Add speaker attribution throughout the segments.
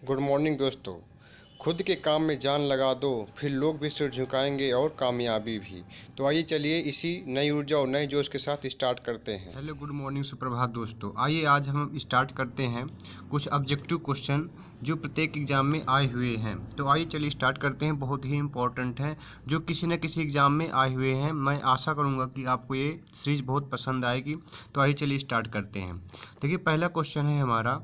Speaker 1: Good morning दोस्तों। खुद के काम में जान लगा दो, फिर लोग भी सिर झुकाएंगे और कामयाबी भी। तो आइए चलिए इसी नई ऊर्जा और नए जोश के साथ स्टार्ट करते हैं।
Speaker 2: हेलो, गुड मॉर्निंग, सुप्रभात दोस्तों। आइए आज हम स्टार्ट करते हैं कुछ ऑब्जेक्टिव क्वेश्चन जो प्रत्येक एग्जाम में आए हुए हैं। तो आइए चलिए स्टार्ट करते हैं। बहुत ही इंपॉर्टेंट हैं, जो किसी न किसी एग्जाम में आए हुए हैं। मैं आशा करूंगा कि आपको ये सीरीज बहुत पसंद आएगी। तो आइए चलिए स्टार्ट करते हैं। देखिए, पहला क्वेश्चन है हमारा,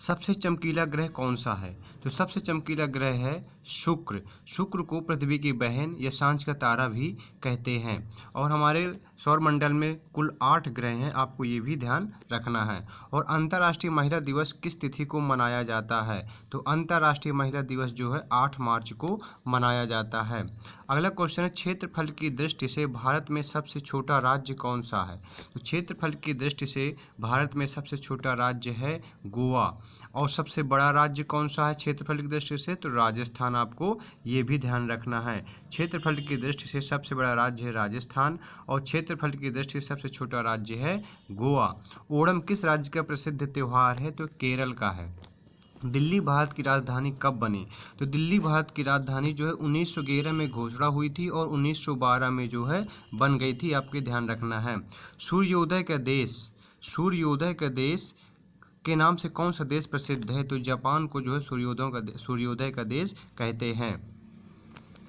Speaker 2: सबसे चमकीला ग्रह कौन सा है? तो सबसे चमकीला ग्रह है शुक्र। शुक्र को पृथ्वी की बहन या सांझ का तारा भी कहते हैं। और हमारे सौरमंडल में कुल 8 ग्रह हैं, आपको ये भी ध्यान रखना है। और अंतर्राष्ट्रीय महिला दिवस किस तिथि को मनाया जाता है? तो अंतर्राष्ट्रीय महिला दिवस जो है 8 मार्च को मनाया जाता है। अगला क्वेश्चन है, क्षेत्रफल की दृष्टि से भारत में सबसे छोटा राज्य कौन सा है? तो क्षेत्रफल की दृष्टि से भारत में सबसे छोटा राज्य है गोवा। और सबसे बड़ा राज्य कौन सा है क्षेत्रफल की दृष्टि से? तो राजस्थान। आपको ये भी ध्यान रखना है, क्षेत्रफल की दृष्टि से सबसे बड़ा राज्य है राजस्थान और क्षेत्रफल की दृष्टि से सबसे छोटा राज्य है गोवा। ओणम किस राज्य का प्रसिद्ध त्यौहार है? तो केरल का है। दिल्ली भारत की राजधानी कब बनी? तो दिल्ली भारत की राजधानी जो है 1911 में घोषणा हुई थी और 1912 में जो है बन गई थी। आपके ध्यान रखना है। सूर्योदय का देश के नाम से कौन सा देश प्रसिद्ध है? तो जापान को जो है सूर्योदय का देश कहते हैं।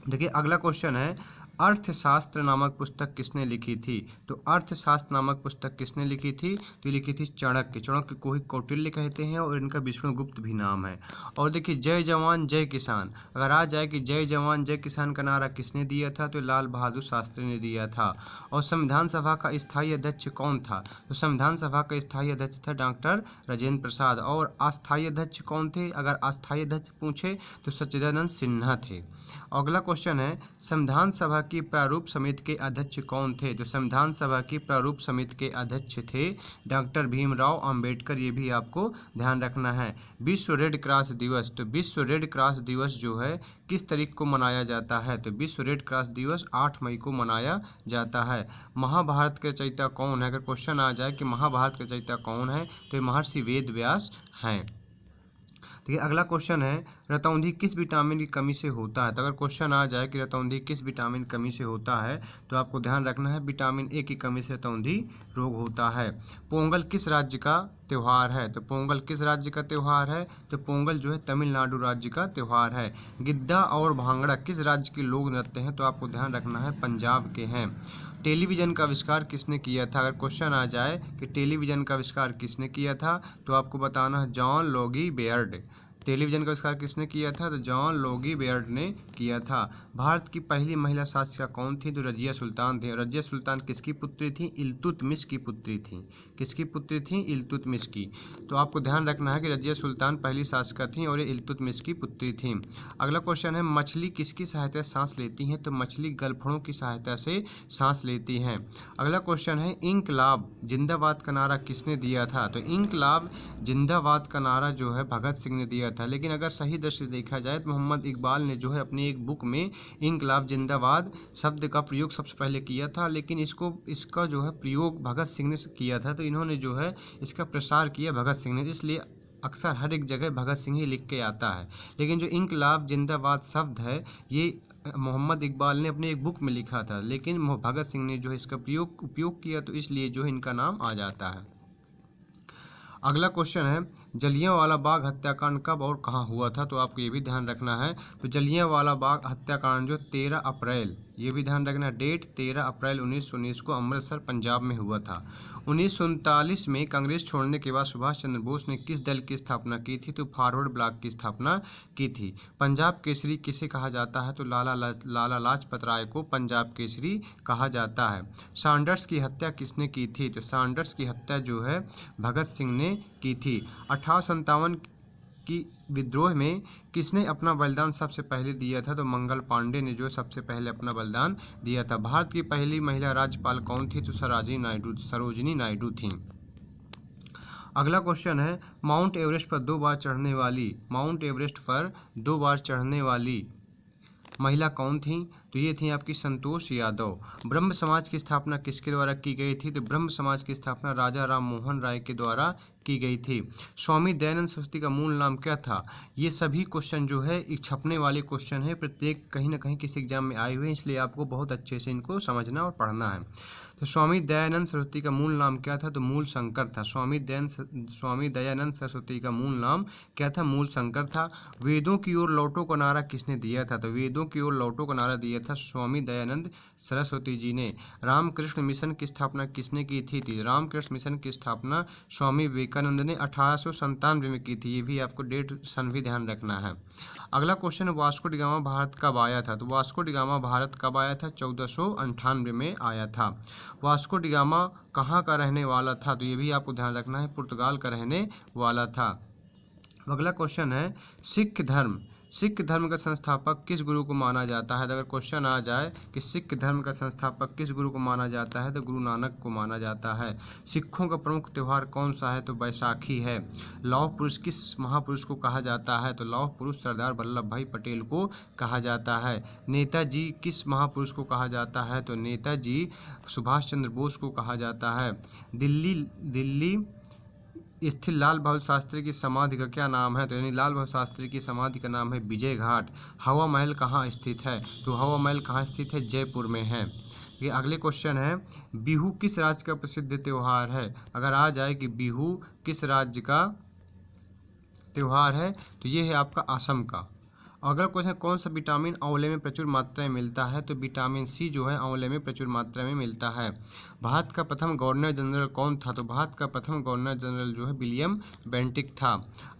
Speaker 2: देखिए, अगला क्वेश्चन है, अर्थशास्त्र नामक पुस्तक किसने लिखी थी? तो अर्थशास्त्र नामक पुस्तक किसने लिखी थी? तो लिखी थी चाणक्य। चाणक्य को ही कौटिल्य कहते हैं और इनका विष्णुगुप्त भी नाम है। और देखिए, जय जवान जय किसान, अगर आ जाए कि जय जवान जय किसान का नारा किसने दिया था? तो लाल बहादुर शास्त्री ने दिया था। और संविधान सभा का स्थायी अध्यक्ष कौन था? तो संविधान सभा का स्थायी अध्यक्ष था डॉक्टर राजेंद्र प्रसाद। और अस्थायी अध्यक्ष कौन थे? अगर अस्थायी अध्यक्ष पूछे तो सच्चिदानंद सिन्हा थे। अगला क्वेश्चन है, संविधान सभा की प्रारूप समिति के अध्यक्ष कौन थे? तो संविधान सभा की प्रारूप समिति के अध्यक्ष थे डॉक्टर भीमराव अंबेडकर। ये भी आपको ध्यान रखना है। विश्व रेड क्रॉस दिवस, तो विश्व रेड क्रॉस दिवस जो है किस तारीख को मनाया जाता है? तो विश्व रेड क्रॉस दिवस 8 मई को मनाया जाता है। महाभारत के रचयिता कौन है? अगर क्वेश्चन आ जाए कि महाभारत के रचयिता कौन है, तो महर्षि वेद व्यास हैं। देखिए, अगला क्वेश्चन है, रतौंधी किस विटामिन की कमी से होता है? तो अगर क्वेश्चन आ जाए कि रतौंधी किस विटामिन कमी से होता है, तो आपको ध्यान रखना है विटामिन ए की कमी से रतौंधी रोग होता है। पोंगल किस राज्य का त्यौहार है? तो पोंगल किस राज्य का त्यौहार है? तो पोंगल जो है तमिलनाडु राज्य का त्यौहार है। गिद्दा और भांगड़ा किस राज्य के लोक नृत्य हैं? तो आपको ध्यान रखना है पंजाब के हैं। टेलीविज़न का आविष्कार किसने किया था? अगर क्वेश्चन आ जाए कि टेलीविज़न का आविष्कार किसने किया था, तो आपको बताना है जॉन लोगी बेयर्ड। टेलीविज़न का आविष्कार किसने किया था? तो जॉन लोगी बेयर्ड ने किया था। भारत की पहली महिला शासिका कौन थी? तो रजिया सुल्तान थी। रजिया सुल्तान किसकी पुत्री थी? इल्तुतमिश की पुत्री थी। किसकी पुत्री थी? इल्तुतमिश की। तो आपको ध्यान रखना है कि रजिया सुल्तान पहली शासिका थी और ये इल्तुतमिश की पुत्री थी। अगला क्वेश्चन है, मछली किसकी सहायता से सांस लेती हैं? तो मछली गलफड़ों की सहायता से सांस लेती हैं। अगला क्वेश्चन है, इंकलाब जिंदाबाद का नारा किसने दिया था? तो इंकलाब जिंदाबाद का नारा जो है भगत सिंह ने दिया था। लेकिन अगर सही दृष्टि से देखा जाए तो मोहम्मद इकबाल ने जो है अपनी एक बुक में इंकलाब जिंदाबाद शब्द का प्रयोग सबसे पहले किया था, लेकिन इसका जो है प्रयोग भगत सिंह ने किया था। तो इन्होंने जो है इसका प्रसार किया भगत सिंह ने, इसलिए अक्सर हर एक जगह भगत सिंह ही लिख के आता है। लेकिन जो इंकलाब जिंदाबाद शब्द है, ये मोहम्मद इकबाल ने अपनी एक बुक में लिखा था, लेकिन भगत सिंह ने जो है इसका उपयोग किया, तो इसलिए जो है इनका नाम आ जाता है। अगला क्वेश्चन है, जलियांवाला बाग हत्याकांड कब और कहाँ हुआ था? तो आपको ये भी ध्यान रखना है। तो जलियांवाला बाग हत्याकांड जो 13 अप्रैल, ये भी ध्यान रखना, डेट 13 अप्रैल 1919 को अमृतसर पंजाब में हुआ था। 1939 में कांग्रेस छोड़ने के बाद सुभाष चंद्र बोस ने किस दल की स्थापना की थी? तो फॉरवर्ड ब्लॉक की स्थापना की थी। पंजाब केसरी किसे कहा जाता है? तो लाला लाजपत राय को पंजाब केसरी कहा जाता है। सैंडर्स की हत्या किसने की थी? तो सैंडर्स की हत्या जो है भगत सिंह ने की थी। 1857 की विद्रोह में किसने अपना बलिदान सबसे पहले दिया था? तो मंगल पांडे ने जो सबसे पहले अपना बलिदान दिया था। भारत की पहली महिला राज्यपाल कौन थी? तो सरोजिनी नायडू थी। अगला क्वेश्चन है, माउंट एवरेस्ट पर 2 बार चढ़ने वाली महिला कौन थी? तो ये थी आपकी संतोष यादव। ब्रह्म समाज की स्थापना किसके द्वारा की गई थी? तो ब्रह्म समाज की स्थापना राजा राम मोहन राय के द्वारा की गई थी। स्वामी दयानंद सरस्वती का मूल नाम क्या था? ये सभी क्वेश्चन जो है एक छपने वाले क्वेश्चन है, प्रत्येक कहीं ना कहीं किसी एग्जाम में आए हुए हैं, इसलिए आपको बहुत अच्छे से इनको समझना और पढ़ना है। तो स्वामी दयानंद सरस्वती का मूल नाम क्या था? तो मूल शंकर था। स्वामी दयानंद सरस्वती का मूल नाम क्या था? मूल शंकर था। वेदों की ओर लौटो का नारा किसने दिया था? तो वेदों की ओर लौटो का नारा दिया था स्वामी दयानंद सरस्वती जी ने। रामकृष्ण मिशन की स्थापना किसने की थी? रामकृष्ण मिशन की स्थापना स्वामी विवेकानंद ने 1897 में की थी। ये भी आपको डेट सन भी ध्यान रखना है। अगला question, Vasco D gamma Bharat कब आया था? तो वास्को डी गामा भारत कब आया था? 1498 में आया था। वास्को डी गामा कहाँ का रहने वाला था? तो ये भी आपको ध्यान रखना है, पुर्तगाल का रहने वाला था। अगला क्वेश्चन है, सिख धर्म का संस्थापक किस गुरु को माना जाता है? अगर क्वेश्चन आ जाए कि सिख धर्म का संस्थापक किस गुरु को माना जाता है, तो गुरु नानक को माना जाता है। सिखों का प्रमुख त्यौहार कौन सा है? तो बैसाखी है। लौह पुरुष किस महापुरुष को कहा जाता है? तो लौह पुरुष सरदार वल्लभ भाई पटेल को कहा जाता है। नेताजी किस महापुरुष को कहा जाता है? तो नेताजी सुभाष चंद्र बोस को कहा जाता है। दिल्ली स्थित लाल बहादुर शास्त्री की समाधि का क्या नाम है? तो यानी लाल बहादुर शास्त्री की समाधि का नाम है विजय घाट। हवा महल कहाँ स्थित है? तो हवा महल कहाँ स्थित है? जयपुर में है। ये अगले क्वेश्चन है, बिहू किस राज्य का प्रसिद्ध त्यौहार है? अगर आ जाए कि बिहू किस राज्य का त्यौहार है, तो ये है आपका असम का। अगला क्वेश्चन, कौन सा विटामिन आंवले में प्रचुर मात्रा में मिलता है? तो विटामिन सी जो है आंवले में प्रचुर मात्रा में मिलता है। भारत का प्रथम गवर्नर जनरल कौन था? तो भारत का प्रथम गवर्नर जनरल जो है विलियम बेंटिक था।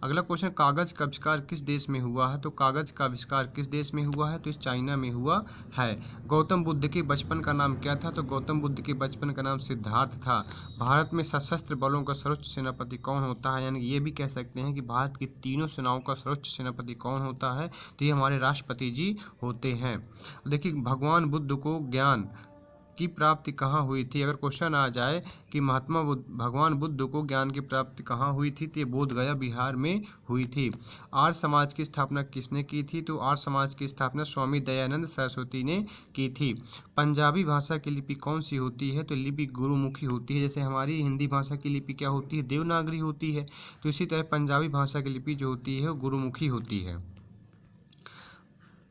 Speaker 2: अगला क्वेश्चन, कागज का आविष्कार किस देश में हुआ है? तो कागज का आविष्कार किस देश में हुआ है? तो इस चाइना में हुआ है। गौतम बुद्ध के बचपन का नाम क्या था? तो गौतम बुद्ध के बचपन का नाम सिद्धार्थ था। भारत में सशस्त्र बलों का सर्वोच्च सेनापति कौन होता है? यानी ये भी कह सकते हैं कि भारत की तीनों सेनाओं का सर्वोच्च सेनापति कौन होता है? तो ये हमारे राष्ट्रपति जी होते हैं। देखिए, भगवान बुद्ध को ज्ञान की प्राप्ति कहाँ हुई थी? अगर क्वेश्चन आ जाए कि भगवान बुद्ध को ज्ञान की प्राप्ति कहाँ हुई थी, तो ये बोध गया बिहार में हुई थी। आर्य समाज की स्थापना किसने की थी? तो आर्य समाज की स्थापना स्वामी दयानंद सरस्वती ने की थी। पंजाबी भाषा की लिपि कौन सी होती है? तो लिपि गुरुमुखी होती है। जैसे हमारी हिंदी भाषा की लिपि क्या होती है? देवनागरी होती है। तो इसी तरह पंजाबी भाषा की लिपि जो होती है वो गुरुमुखी होती है।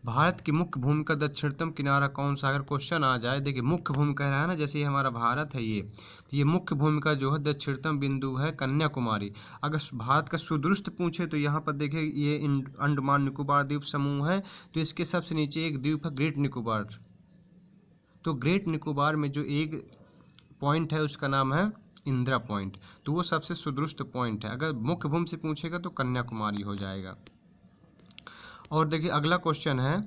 Speaker 2: भारत की मुख्य भूमि का दक्षिणतम किनारा कौन सा? अगर क्वेश्चन आ जाए, देखिए मुख्य भूमि कह रहा है ना, जैसे ये हमारा भारत है, ये मुख्य भूमि का जो है दक्षिणतम बिंदु है कन्याकुमारी। अगर भारत का सुदूरस्थ पूछे तो यहाँ पर देखिए ये अंडमान निकोबार द्वीप समूह है, तो इसके सबसे नीचे एक द्वीप है ग्रेट निकोबार। तो ग्रेट निकोबार में जो एक पॉइंट है उसका नाम है इंदिरा पॉइंट, तो वो सबसे सुदूरस्थ पॉइंट है। अगर मुख्य भूमि से पूछेगा तो कन्याकुमारी हो जाएगा। और देखिए अगला क्वेश्चन है,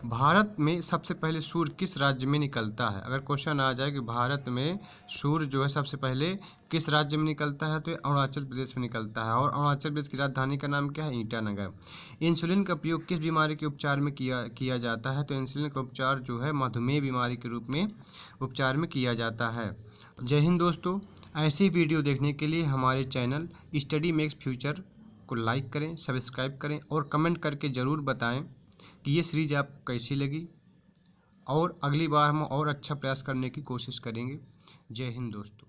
Speaker 2: भारत में सबसे पहले सूर्य किस राज्य में निकलता है? अगर क्वेश्चन आ जाए कि भारत में सूर्य जो है सबसे पहले किस राज्य में निकलता है, तो अरुणाचल प्रदेश में निकलता है। और अरुणाचल प्रदेश की राजधानी का नाम क्या है? ईटानगर। इंसुलिन का प्रयोग किस बीमारी के उपचार में किया जाता है? तो इंसुलिन का उपचार जो है मधुमेह बीमारी के रूप में उपचार में किया जाता है। जय हिंद दोस्तों, ऐसी वीडियो देखने के लिए हमारे चैनल स्टडी मेक्स फ्यूचर को लाइक करें, सब्सक्राइब करें और कमेंट करके ज़रूर बताएं कि ये सीरीज आपको कैसी लगी, और अगली बार हम और अच्छा प्रयास करने की कोशिश करेंगे। जय हिंद दोस्तों।